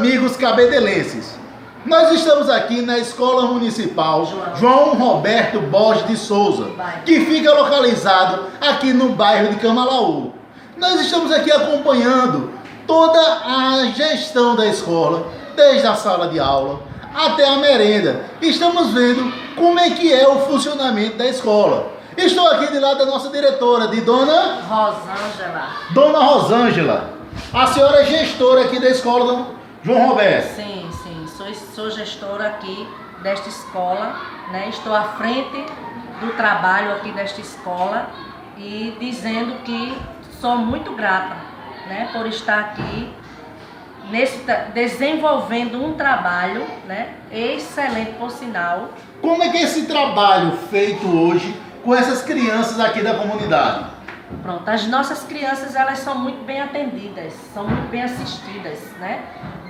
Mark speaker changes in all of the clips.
Speaker 1: amigos cabedelenses, nós estamos aqui na Escola Municipal João Roberto Borges de Souza, que fica localizado aqui no bairro de Camalaú. Nós estamos aqui acompanhando toda a gestão da escola, desde a sala de aula até a merenda. Estamos vendo como é que é o funcionamento da escola. Estou aqui de lado da nossa diretora, de Dona
Speaker 2: Rosângela.
Speaker 1: Dona Rosângela. A senhora é gestora aqui da escola do João Roberto.
Speaker 2: Sim. Sou gestora aqui desta escola, né? Estou à frente do trabalho aqui desta escola e dizendo que sou muito grata, né, por estar aqui desenvolvendo um trabalho, né, excelente por sinal.
Speaker 1: Como é que é esse trabalho feito hoje com essas crianças aqui da comunidade?
Speaker 2: Pronto, as nossas crianças, elas são muito bem atendidas, são muito bem assistidas, né?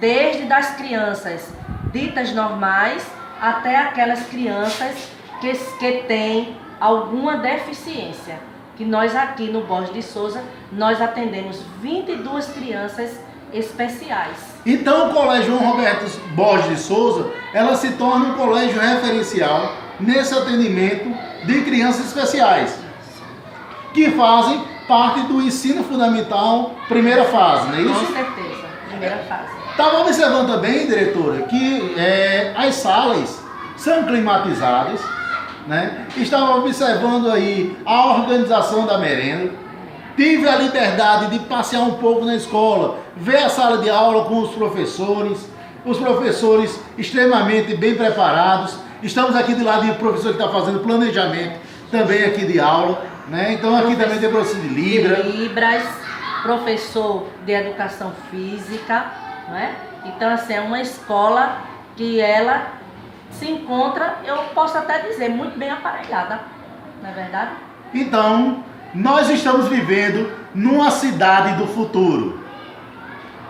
Speaker 2: Desde das crianças ditas normais até aquelas crianças que têm alguma deficiência. Que nós aqui no Borges de Souza, nós atendemos 22 crianças especiais. Então
Speaker 1: o Colégio João Roberto Borges de Souza, ela se torna um colégio referencial nesse atendimento de crianças especiais, que fazem parte do ensino fundamental, primeira fase, não é isso?
Speaker 2: Com certeza, primeira fase.
Speaker 1: Estava observando também, diretora, que as salas são climatizadas, né? Estava observando aí a organização da merenda. Tive a liberdade de passear um pouco na escola, ver a sala de aula com os professores extremamente bem preparados. Estamos aqui do lado do professor que está fazendo planejamento também aqui de aula, né? Então aqui também tem professor de
Speaker 2: Libras, professor de educação física, não é? Então assim, é uma escola que ela se encontra, eu posso até dizer, muito bem aparelhada, não é verdade?
Speaker 1: Então, nós estamos vivendo numa cidade do futuro.